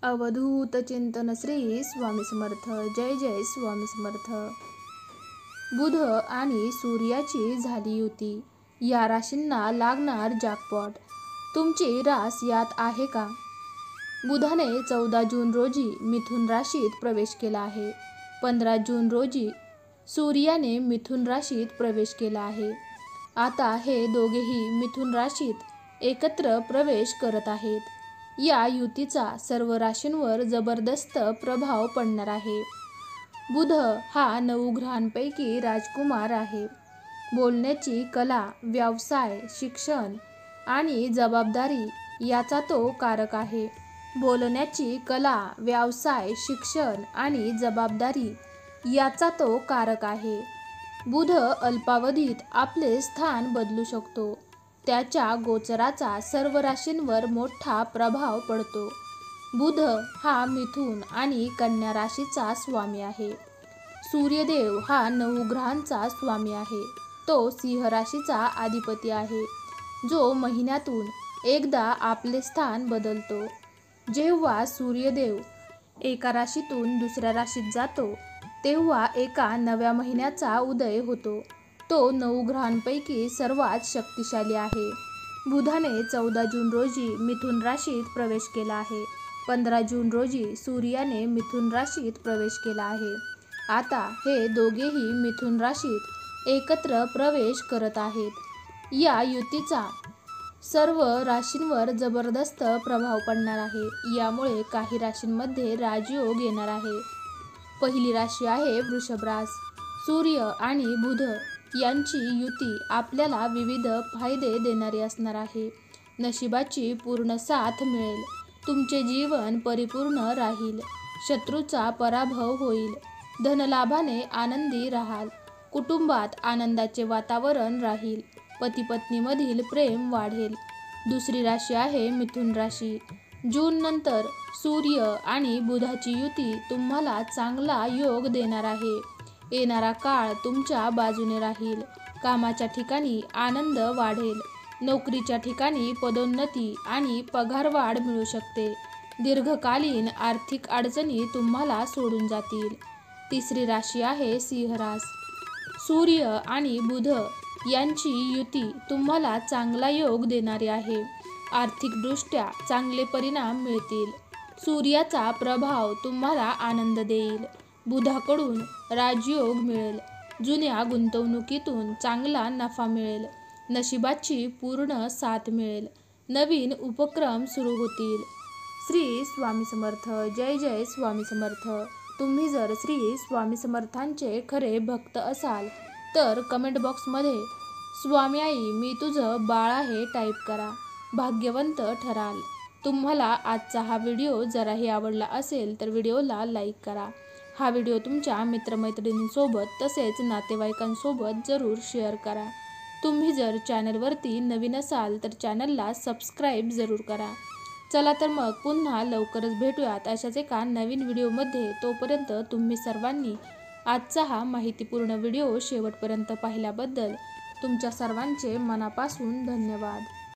अवधूत चिंतन श्री स्वामी समर्थ. जय जय स्वामी समर्थ. बुध आणि सूर्याची झाली युती. या राशींना लागणार जॅकपॉट. तुमची रास यात आहे का? बुधाने 14 जून रोजी मिथुन राशीत प्रवेश केला आहे. 15 जून रोजी सूर्याने मिथुन राशीत प्रवेश केला आहे. आता हे दोघेही मिथुन राशीत एकत्र प्रवेश करत आहेत. या युतीचा सर्व राशींवर जबरदस्त प्रभाव पडणार आहे. बुध हा 9 ग्रहांपैकी राजकुमार आहे. बोलण्याची कला, व्यवसाय, शिक्षण आणि जबाबदारी याचा तो कारक आहे. बोलण्याची कला, व्यवसाय, शिक्षण आणि जबाबदारी याचा तो कारक आहे. बुध अल्पावधीत आपले स्थान बदलू शकतो. त्याच्या गोचराचा सर्व राशींवर मोठा प्रभाव पडतो. बुध हा मिथुन आणि कन्या राशीचा स्वामी आहे. सूर्यदेव हा 9 ग्रहांचा स्वामी आहे. तो सिंह राशीचा अधिपती आहे, जो महिन्यातून एकदा आपले स्थान बदलतो. जेव्हा सूर्यदेव एका राशीतून दुसऱ्या राशीत जातो, तेव्हा एका नव्या महिन्याचा उदय होतो. तो 9 ग्रहांपैकी सर्वात शक्तिशाली आहे. बुधाने 14 जून रोजी मिथुन राशीत प्रवेश केला आहे. 15 जून रोजी सूर्याने मिथुन राशीत प्रवेश केला आहे. आता हे दोघेही मिथुन राशीत एकत्र प्रवेश करत आहेत. या युतीचा सर्व राशींवर जबरदस्त प्रभाव पडणार आहे. यामुळे काही राशींमध्ये राजयोग येणार आहे. पहिली राशी आहे वृषभ रास. सूर्य आणि बुध यांची युती आपल्याला विविध फायदे देणारी असणार आहे. नशिबाची पूर्ण साथ मिळेल. तुमचे जीवन परिपूर्ण राहील. शत्रूचा पराभव होईल. धनलाभाने आनंदी राहाल. कुटुंबात आनंदाचे वातावरण राहील. पती-पत्नीमधील प्रेम वाढेल. दुसरी राशी आहे मिथुन राशी. जून नंतर सूर्य आणि बुधाची युती तुम्हाला चांगला योग देणार आहे. येणारा काळ तुमच्या बाजूने राहील. कामाच्या ठिकाणी आनंद वाढेल. नोकरीच्या ठिकाणी पदोन्नती आणि पगारवाढ मिळू शकते. दीर्घकालीन आर्थिक अडचणी तुम्हाला सोडून जातील. तिसरी राशी आहे सिंह रास. सूर्य आणि बुध यांची युती तुम्हाला चांगला योग देणारी आहे. आर्थिकदृष्ट्या चांगले परिणाम मिळतील. सूर्याचा प्रभाव तुम्हाला आनंद देईल. बुधाकडून राजयोग मिळेल. जुन्या गुंतवणुकीतून चांगला नफा मिळेल. नशिबाची पूर्ण साथ मिळेल. नवीन उपक्रम सुरू होतील. श्री स्वामी समर्थ. जय जय स्वामी समर्थ. तुम्ही जर श्री स्वामी समर्थांचे खरे भक्त असाल तर कमेंट बॉक्समध्ये स्वामी आई मी तुझं बाळ आहे टाईप करा. भाग्यवंत ठराल. तुम्हाला आजचा हा व्हिडिओ जराही आवडला असेल तर व्हिडिओला लाईक करा. हा व्हिडिओ तुमच्या मित्रमैत्रिणींसोबत तसेच नातेवाईकांसोबत जरूर शेअर करा. तुम्ही जर चॅनलवरती नवीन असाल तर चॅनलला सबस्क्राईब जरूर करा. चला तर मग पुन्हा लवकरच भेटूयात अशाच एका नवीन व्हिडिओमध्ये. तोपर्यंत तुम्ही सर्वांनी आजचा हा माहितीपूर्ण व्हिडिओ शेवटपर्यंत पाहिल्याबद्दल तुमच्या सर्वांचे मनापासून धन्यवाद.